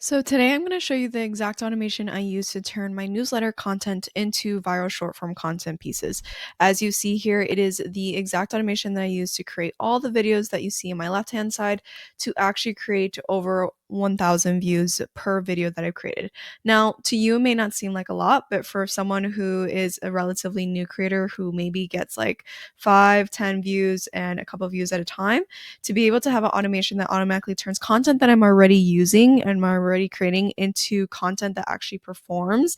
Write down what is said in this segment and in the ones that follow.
So today I'm going to show you the exact automation I use to turn my newsletter content into viral short form content pieces. As you see here, it is the exact automation that I use to create all the videos that you see in my left-hand side to actually create over 1,000 views per video that I've created. Now, to you, it may not seem like a lot, but for someone who is a relatively new creator who maybe gets like 5, 10 views and a couple of views at a time, to be able to have an automation that automatically turns content that I'm already using and I'm already creating into content that actually performs,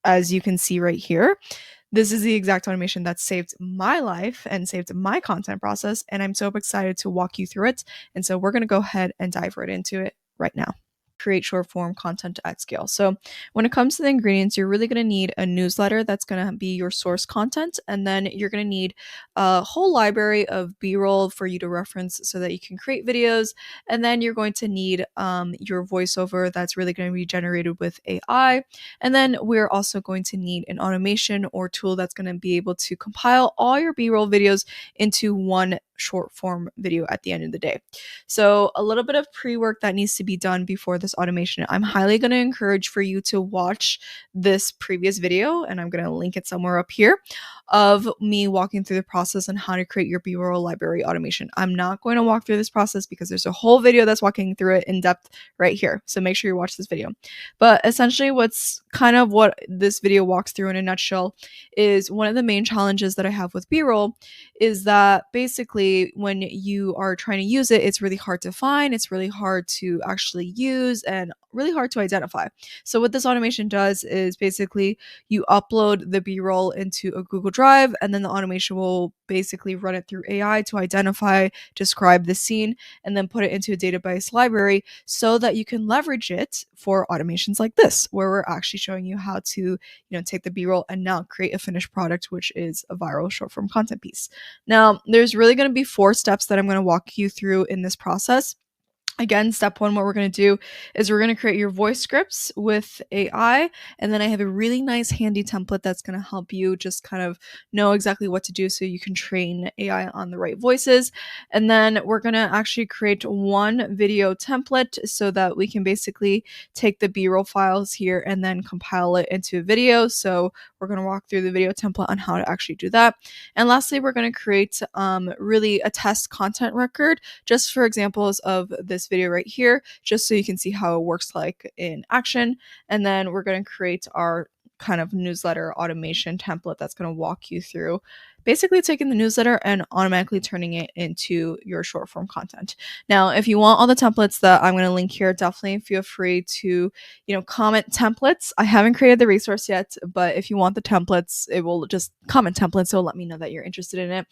as you can see right here. This is the exact automation that saved my life and saved my content process, and I'm so excited to walk you through it. And so we're going to go ahead and dive right into it right now. Create short form content at scale. So when it comes to the ingredients, you're really going to need a newsletter that's going to be your source content, and then you're going to need a whole library of b-roll for you to reference so that you can create videos, and then you're going to need your voiceover that's really going to be generated with AI, and then we're also going to need an automation or tool that's going to be able to compile all your b-roll videos into one short form video at the end of the day. So a little bit of pre-work that needs to be done before this automation. I'm highly going to encourage for you to watch this previous video, and I'm going to link it somewhere up here, of me walking through the process on how to create your b-roll library automation. I'm not going to walk through this process because there's a whole video that's walking through it in depth right here. So make sure you watch this video. But essentially what this video walks through in a nutshell is one of the main challenges that I have with b-roll is that basically when you are trying to use it, it's really hard to find, it's really hard to actually use, and really hard to identify. So what this automation does is basically you upload the b-roll into a Google Drive, and then the automation will basically run it through AI to identify, describe the scene, and then put it into a database library so that you can leverage it for automations like this, where we're actually showing you how to, take the b-roll and now create a finished product, which is a viral short form content piece. Now, there's really going to be 4 steps that I'm going to walk you through in this process. Again, step 1, what we're going to do is we're going to create your voice scripts with AI, and then I have a really nice handy template that's going to help you just kind of know exactly what to do so you can train AI on the right voices. And then we're going to actually create one video template so that we can basically take the b-roll files here and then compile it into a video. So we're going to walk through the video template on how to actually do that. And lastly, we're going to create really a test content record just for examples of this video right here, just so you can see how it works like in action. And then we're going to create our kind of newsletter automation template that's going to walk you through basically taking the newsletter and automatically turning it into your short form content. Now, if you want all the templates that I'm going to link here, definitely feel free to, comment templates. I haven't created the resource yet, but if you want the templates, it will just comment templates. So let me know that you're interested in it.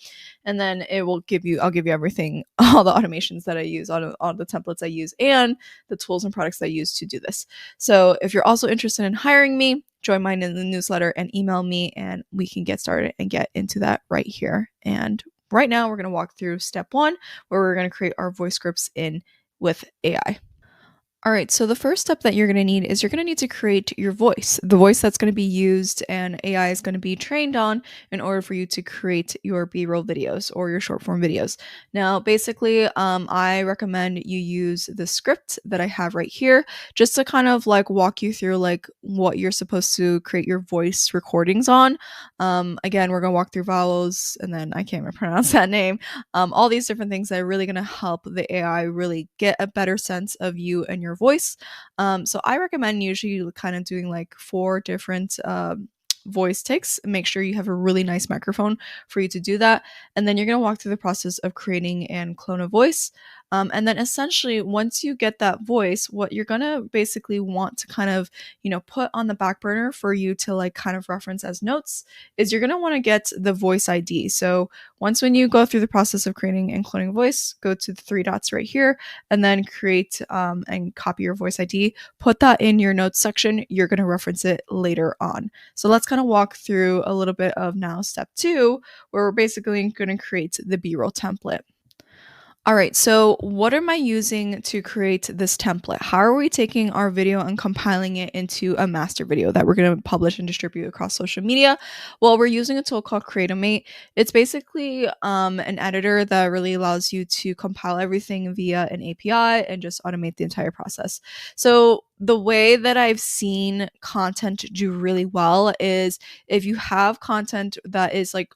And then I'll give you everything, all the automations that I use, all the templates I use, and the tools and products I use to do this. So if you're also interested in hiring me, join mine in the newsletter and email me, and we can get started and get into that right here. And right now we're going to walk through step 1, where we're going to create our voice scripts in with AI. All right, so the first step that you're going to need is you're going to need to create your voice, the voice that's going to be used and AI is going to be trained on in order for you to create your b-roll videos or your short form videos. Now, basically, I recommend you use the script that I have right here just to kind of like walk you through like what you're supposed to create your voice recordings on. Again, we're going to walk through vowels, and then I can't even pronounce that name. All these different things that are really going to help the AI really get a better sense of you and your voice. So I recommend usually kind of doing like 4 different voice takes. Make sure you have a really nice microphone for you to do that. And then you're going to walk through the process of creating and clone a voice. And then essentially, once you get that voice, what you're going to basically want to kind of, put on the back burner for you to like kind of reference as notes is you're going to want to get the voice ID. So when you go through the process of creating and cloning a voice, go to the 3 dots right here and then create and copy your voice ID, put that in your notes section. You're going to reference it later on. So let's kind of walk through a little bit of now step 2, where we're basically going to create the b-roll template. All right, so what am I using to create this template? How are we taking our video and compiling it into a master video that we're going to publish and distribute across social media? Well, we're using a tool called Creatomate. It's basically an editor that really allows you to compile everything via an API and just automate the entire process. So the way that I've seen content do really well is if you have content that is like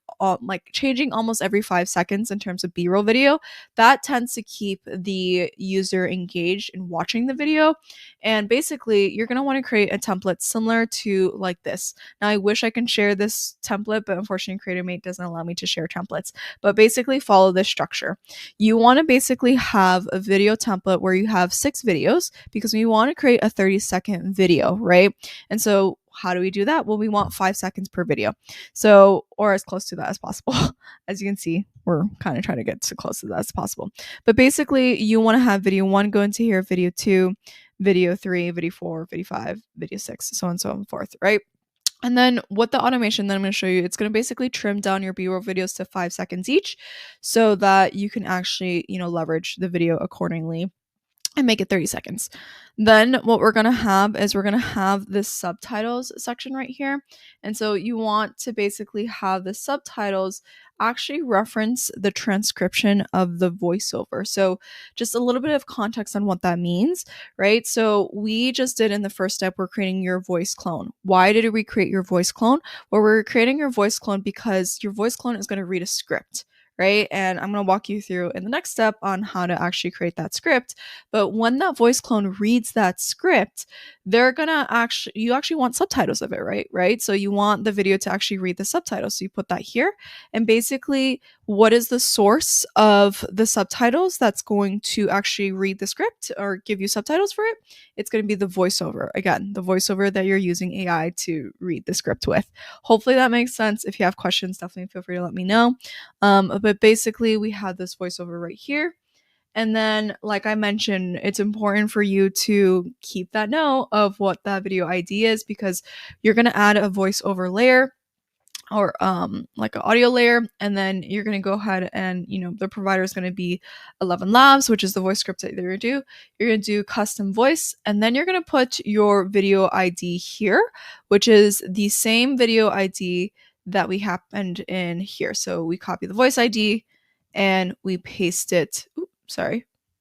changing almost every 5 seconds in terms of B-roll video, that tends to keep the user engaged in watching the video. And basically, you're going to want to create a template similar to like this. Now, I wish I can share this template, but unfortunately, Creatomate doesn't allow me to share templates. But basically, follow this structure. You want to basically have a video template where you have 6 videos because we want to create a 30-second video, right? And so how do we do that? Well, we want 5 seconds per video. So, or as close to that as possible. As you can see, we're kind of trying to get as close to that as possible. But basically, you want to have video 1 go into here, video 2, video 3, video 4, video 5, video 6, so on and so forth, right? And then what the automation that I'm going to show you, it's going to basically trim down your B-roll videos to 5 seconds each so that you can actually, leverage the video accordingly and make it 30 seconds. Then what we're going to have is we're going to have this subtitles section right here. And so you want to basically have the subtitles actually reference the transcription of the voiceover. So just a little bit of context on what that means, right? So we just did in the first step, we're creating your voice clone. Why did we create your voice clone? Well, we're creating your voice clone because your voice clone is going to read a script, right? And I'm going to walk you through in the next step on how to actually create that script. But when that voice clone reads that script, they're going to you actually want subtitles of it, right? So you want the video to actually read the subtitles. So you put that here. And basically, what is the source of the subtitles that's going to actually read the script or give you subtitles for it? It's going to be the voiceover. Again, the voiceover that you're using AI to read the script with. Hopefully that makes sense. If you have questions, definitely feel free to let me know. But basically, we have this voiceover right here. And then, like I mentioned, it's important for you to keep that note of what that video ID is because you're going to add a voiceover layer or like an audio layer, and then you're going to go ahead and the provider is going to be 11 Labs, which is the voice script that you're going to do. You're going to do custom voice, and then you're going to put your video ID here, which is the same video ID that we happened in here. So we copy the voice ID and we paste it.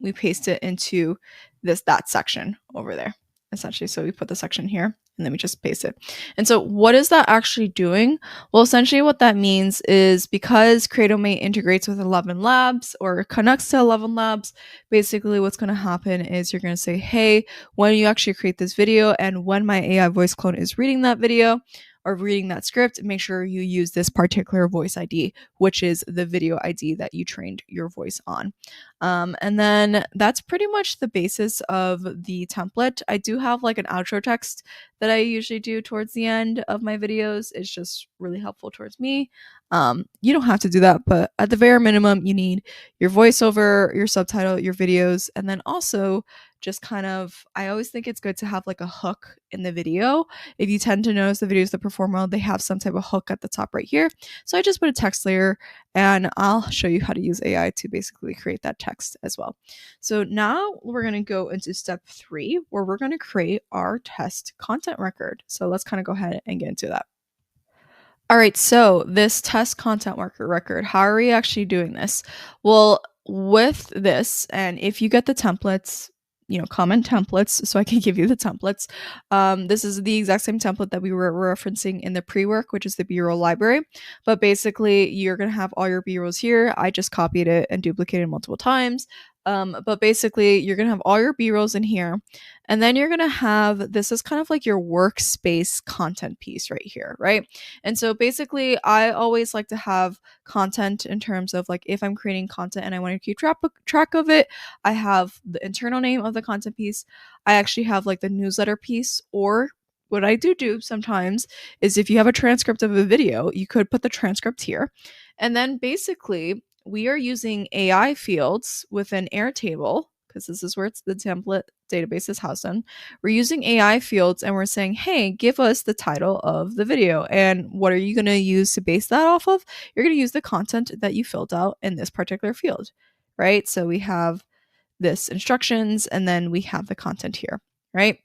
We paste it into that section over there, essentially. So we put the section here and then we just paste it. And so what is that actually doing? Well, essentially what that means is because Creatomate integrates with 11 Labs or connects to 11 Labs, basically what's going to happen is you're going to say, hey, when you actually create this video and when my AI voice clone is reading that video or reading that script, make sure you use this particular voice ID, which is the video ID that you trained your voice on. And then that's pretty much the basis of the template. I do have like an outro text that I usually do towards the end of my videos. It's just really helpful towards me. You don't have to do that, but at the very minimum, you need your voiceover, your subtitle, your videos, and then also just kind of, I always think it's good to have like a hook in the video. If you tend to notice the videos that perform well, they have some type of hook at the top right here. So I just put a text layer and I'll show you how to use AI to basically create that text as well. So now we're going to go into step 3 where we're going to create our test content record. So let's kind of go ahead and get into that. All right, so this test content record, how are we actually doing this? Well, with this, and if you get the templates, comment templates so I can give you the templates. This is the exact same template that we were referencing in the pre-work, which is the B-roll library. But basically, you're going to have all your B-rolls here. I just copied it and duplicated it multiple times. But basically, you're going to have all your B-rolls in here. And then you're going to have, this is kind of like your workspace content piece right here, right? And so basically, I always like to have content in terms of like, if I'm creating content and I want to keep track of it, I have the internal name of the content piece. I actually have like the newsletter piece, or what I do sometimes is if you have a transcript of a video, you could put the transcript here. And then basically, we are using AI fields within Airtable, because this is where the template database is housed on. We're using AI fields and we're saying, hey, give us the title of the video. And what are you going to use to base that off of? You're going to use the content that you filled out in this particular field, right? So we have this instructions and then we have the content here, right?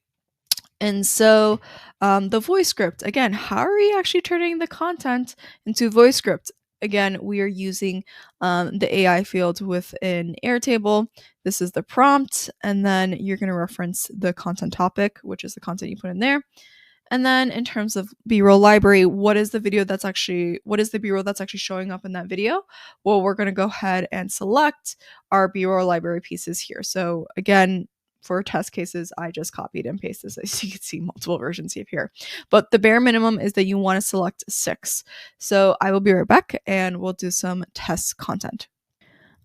And so the voice script, again, how are we actually turning the content into voice script? again, we are using the AI field within Airtable. This is the prompt, and then you're going to reference the content topic, which is the content you put in there. And then in terms of B-roll library, what is the B-roll that's actually showing up in that video? Well, we're going to go ahead and select our B-roll library pieces here. So again, for test cases, I just copied and pasted this. As you can see, multiple versions here. But the bare minimum is that you want to select 6. So I will be right back and we'll do some test content.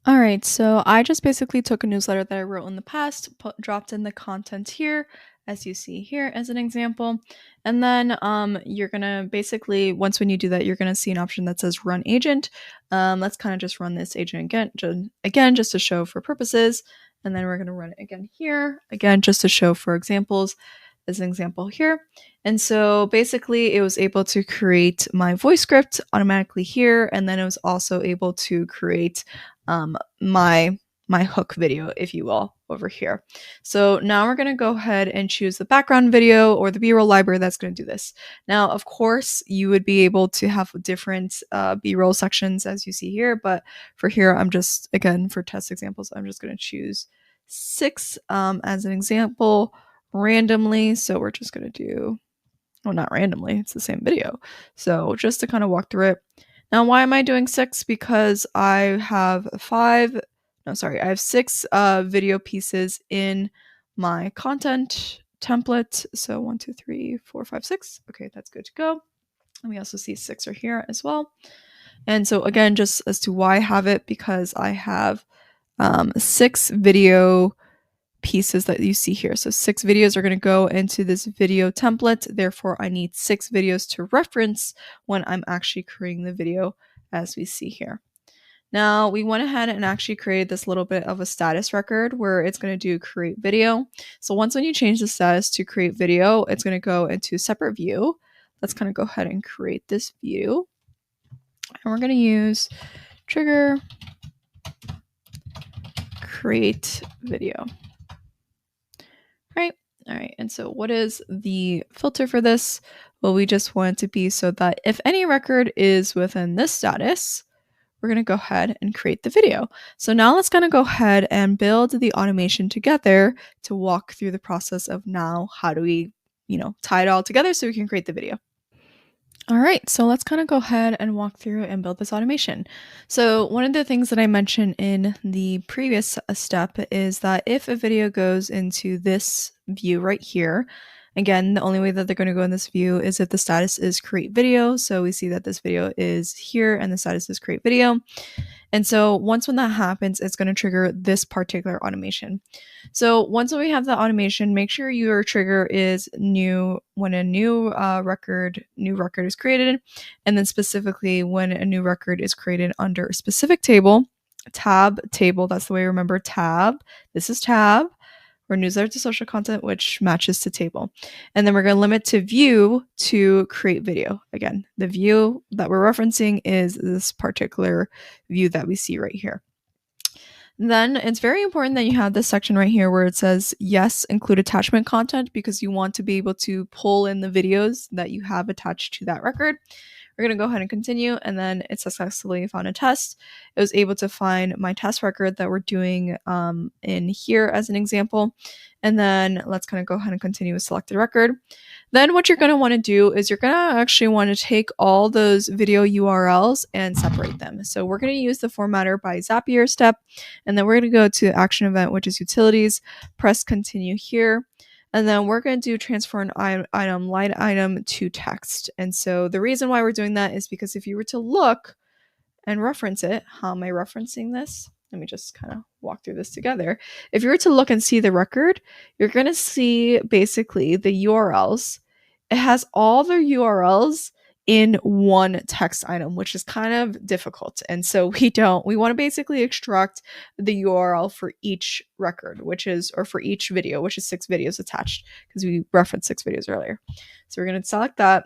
All right, so I just basically took a newsletter that I wrote in the past, dropped in the content here, as you see here as an example. And then you're gonna basically, when you do that, you're gonna see an option that says run agent. Let's kind of just run this agent again, just to show for purposes. And then we're gonna run it again here, again, just to show for examples, as an example here. And so basically it was able to create my voice script automatically here. And then it was also able to create my hook video, if you will, over here. So now we're going to go ahead and choose the background video or the B-roll library that's going to do this. Now, of course, you would be able to have different B-roll sections as you see here, but for here, I'm just, again, for test examples, I'm just going to choose 6 as an example randomly. So we're just going to do, well, not randomly, it's the same video. So just to kind of walk through it. Now, why am I doing 6? Because I have 6 video pieces in my content template. So 1, 2, 3, 4, 5, 6. Okay, that's good to go. And we also see 6 are here as well. And so again, just as to why I have it, because I have 6 video pieces that you see here. So 6 videos are going to go into this video template. Therefore, I need 6 videos to reference when I'm actually creating the video, as we see here. Now, we went ahead and actually created this little bit of a status record where it's going to do create video. So when you change the status to create video, it's going to go into a separate view. Let's kind of go ahead and create this view. And we're going to use trigger create video. Right. All right. And so what is the filter for this? Well, we just want it to be so that if any record is within this status, we're going to go ahead and create the video. So now let's kind of go ahead and build the automation together to walk through the process of now how do we, tie it all together so we can create the video. All right, so let's kind of go ahead and walk through and build this automation. So one of the things that I mentioned in the previous step is that if a video goes into this view right here, again, the only way that they're going to go in this view is if the status is create video. So we see that this video is here and the status is create video. And so when that happens, it's going to trigger this particular automation. So once we have the automation, make sure your trigger is new when a new record is created, and then specifically when a new record is created under a specific table, table. That's the way I remember tab. This is tab. Or newsletter to social content, which matches to table. And then we're going to limit to view to create video. Again, the view that we're referencing is this particular view that we see right here. Then it's very important that you have this section right here where it says, yes, include attachment content, because you want to be able to pull in the videos that you have attached to that record. We're going to go ahead and continue, and then it successfully found a test. It was able to find my test record that we're doing in here as an example. And then let's kind of go ahead and continue with selected record. Then what you're going to want to do is you're going to actually want to take all those video URLs and separate them. So we're going to use the formatter by Zapier step, and then we're going to go to action event, which is utilities, press continue here. And then we're going to do transfer an item, line item to text. And so the reason why we're doing that is because if you were to look and reference it, how am I referencing this? Let me just kind of walk through this together. If you were to look and see the record, you're going to see basically the URLs. It has all the URLs in one text item, which is kind of difficult. And so we want to basically extract the URL for each record, or for each video, which is 6 videos attached, because we referenced 6 videos earlier. So we're going to select that.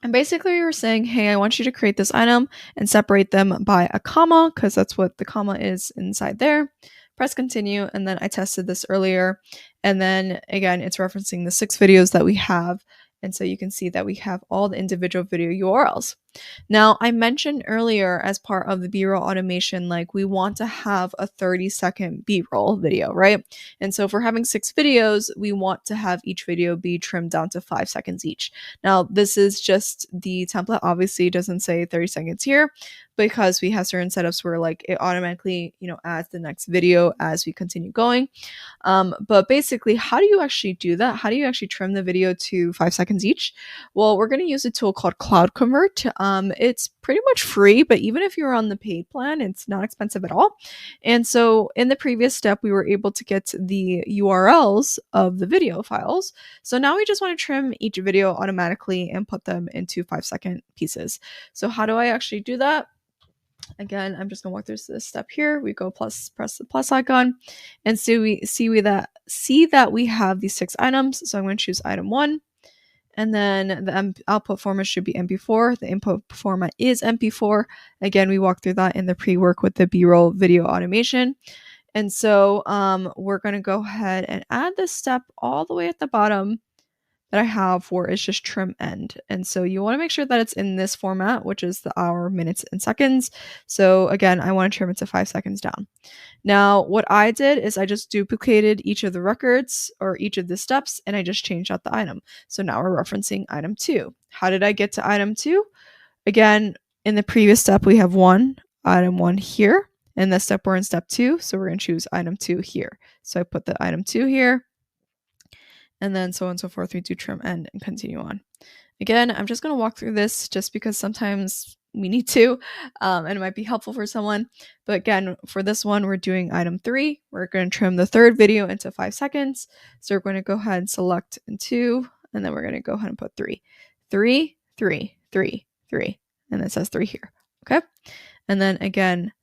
And basically we're saying, hey, I want you to create this item and separate them by a comma, because that's what the comma is inside there. Press continue. And then I tested this earlier. And then again, it's referencing the 6 videos that we have. And so you can see that we have all the individual video URLs. Now, I mentioned earlier as part of the B-roll automation, like we want to have a 30-second B-roll video, right? And so if we're having 6 videos, we want to have each video be trimmed down to 5 seconds each. Now, this is just the template. Obviously, it doesn't say 30 seconds here because we have certain setups where like it automatically, adds the next video as we continue going. But basically, how do you actually do that? How do you actually trim the video to 5 seconds each? Well, we're going to use a tool called CloudConvert. It's pretty much free, but even if you're on the paid plan, it's not expensive at all. And so in the previous step, we were able to get the URLs of the video files. So now we just want to trim each video automatically and put them into 5-second pieces. So how do I actually do that? Again, I'm just gonna walk through this step here. We go press the plus icon, and so we see that we have these 6 items. So I'm going to choose item 1, and then the output format should be MP4. The input format is MP4. Again, we walked through that in the pre-work with the B-roll video automation. And so we're going to go ahead and add this step all the way at the bottom that I have where it's just trim end. And so you want to make sure that it's in this format, which is the hour, minutes, and seconds. So again, I want to trim it to 5 seconds down. Now, what I did is I just duplicated each of the records or each of the steps, and I just changed out the item. So now we're referencing item 2. How did I get to item 2? Again, in the previous step, we have item 1 here. In this step, we're in step 2. So we're going to choose item 2 here. So I put the item 2 here. And then so on and so forth, we do trim end and continue on. Again, I'm just going to walk through this just because sometimes we need to, and it might be helpful for someone. But again, for this one, we're doing item 3. We're going to trim the third video into 5 seconds. So we're going to go ahead and select 2, and then we're going to go ahead and put 3. 3, 3, 3, 3. And it says 3 here. Okay. And then again,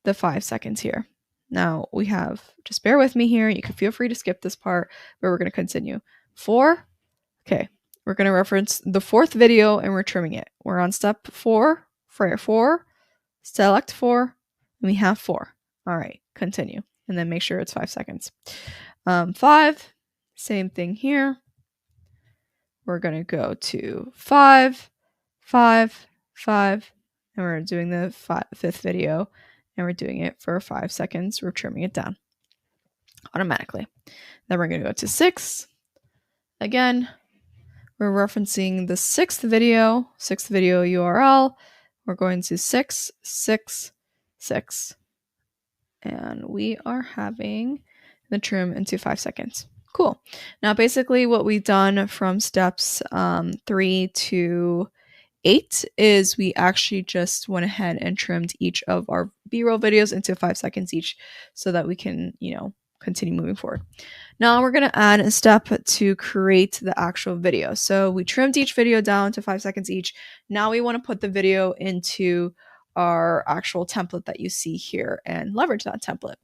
the 5 seconds here. Now we have, just bear with me here. You can feel free to skip this part, but we're going to continue. 4. Okay. We're going to reference the 4th video and we're trimming it. We're on step 4, for 4, select 4, and we have 4. All right. Continue. And then make sure it's 5 seconds. 5, same thing here. We're going to go to 5, 5, 5, and we're doing the 5th video. And we're doing it for 5 seconds. We're trimming it down automatically. Then we're going to go to 6. Again, we're referencing the 6th video URL. We're going to 6, 6, 6. And we are having the trim into 5 seconds. Cool. Now, basically what we've done from steps 3 to 8 is we actually just went ahead and trimmed each of our B-roll videos into 5 seconds each so that we can, continue moving forward. Now we're going to add a step to create the actual video. So we trimmed each video down to 5 seconds each. Now we want to put the video into our actual template that you see here and leverage that template.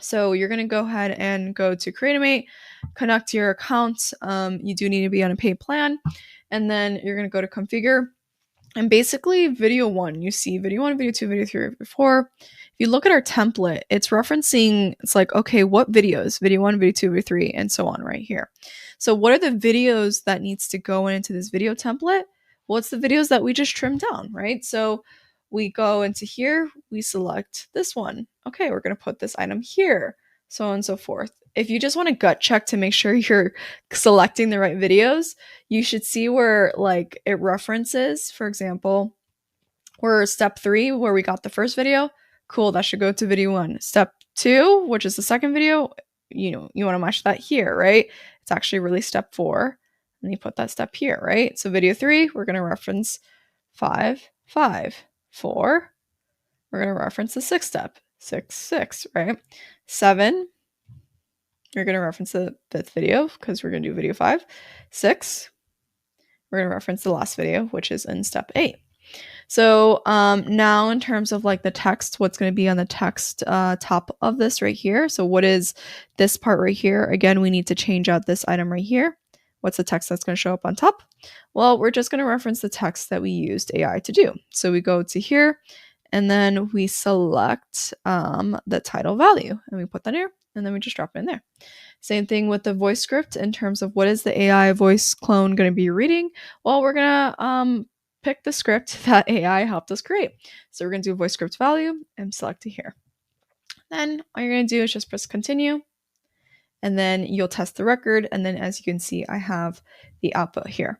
So you're going to go ahead and go to Creatomate, connect your account. You do need to be on a paid plan. And then you're going to go to configure. And basically video 1, you see video 1, video 2, video 3, video 4. If you look at our template, it's referencing, it's like, okay, what videos? Video 1, video 2, video 3, and so on right here. So what are the videos that needs to go into this video template? Well, it's the videos that we just trimmed down, right? So we go into here, we select this one. Okay, we're going to put this item here, so on and so forth. If you just want to gut check to make sure you're selecting the right videos, you should see where like it references, for example, we're step 3 where we got the first video. Cool, that should go to video 1. Step 2, which is the second video, you want to match that here, right? It's actually really step 4. And you put that step here, right? So video 3, we're going to reference 5, 5, 4. We're going to reference the 6th step, 6, 6, right? 7. We're going to reference the 5th video because we're going to do video 5. 6, we're going to reference the last video, which is in step 8. So now in terms of like the text, what's going to be on the text top of this right here. So what is this part right here? Again, we need to change out this item right here. What's the text that's going to show up on top? Well, we're just going to reference the text that we used AI to do. So we go to here and then we select the title value and we put that here. And then we just drop it in there. Same thing with the voice script in terms of what is the AI voice clone going to be reading? Well, we're going to pick the script that AI helped us create. So we're going to do voice script value and select it here. Then all you're going to do is just press continue, and then you'll test the record. And then as you can see, I have the output here.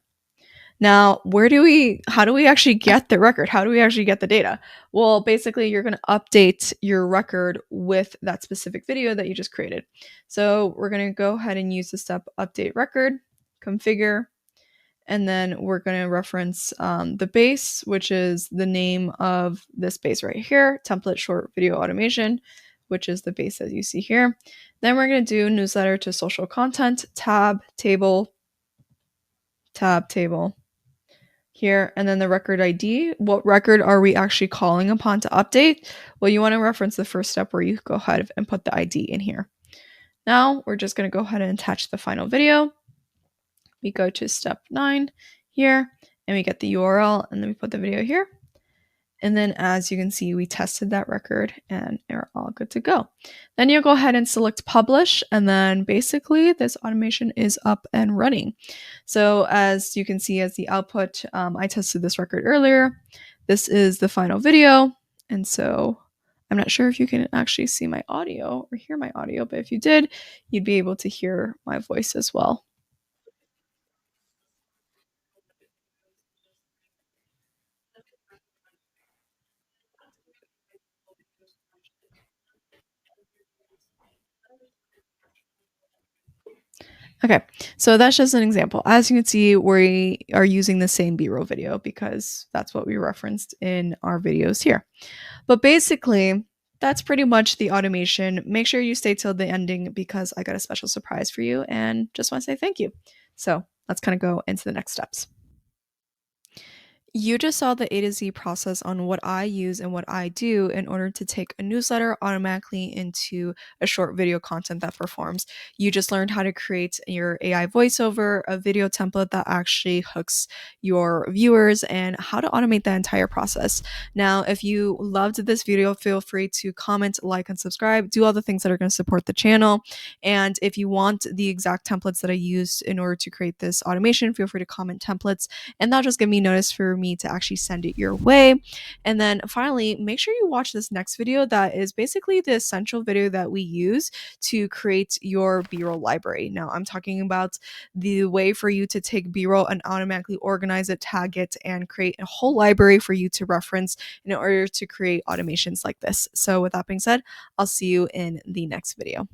Now, how do we actually get the record? How do we actually get the data? Well, basically, you're going to update your record with that specific video that you just created. So we're going to go ahead and use the step update record, configure, and then we're going to reference the base, which is the name of this base right here, template short video automation, which is the base that you see here. Then we're going to do newsletter to social content, tab, table, here, and then the record ID. What record are we actually calling upon to update? Well, you want to reference the first step where you go ahead and put the ID in here. Now we're just going to go ahead and attach the final video. We go to step 9 here, and we get the URL, and then we put the video here. And then as you can see, we tested that record and they're all good to go. Then you'll go ahead and select publish, and then basically this automation is up and running. So as you can see as the output, I tested this record earlier. This is the final video. And so I'm not sure if you can actually see my audio or hear my audio, but if you did, you'd be able to hear my voice as well. Okay, so that's just an example. As you can see, we are using the same B-roll video because that's what we referenced in our videos here. But basically, that's pretty much the automation. Make sure you stay till the ending because I got a special surprise for you and just want to say thank you. So let's kind of go into the next steps. You just saw the A to Z process on what I use and what I do in order to take a newsletter automatically into a short video content that performs. You just learned how to create your AI voiceover, a video template that actually hooks your viewers, and how to automate that entire process. Now, if you loved this video, feel free to comment, like, and subscribe. Do all the things that are going to support the channel. And if you want the exact templates that I used in order to create this automation, feel free to comment templates, and that'll just give me notice for me to actually send it your way. And then finally, make sure you watch this next video that is basically the essential video that we use to create your B-roll library. Now, I'm talking about the way for you to take B-roll and automatically organize it, tag it, and create a whole library for you to reference in order to create automations like this. So with that being said, I'll see you in the next video.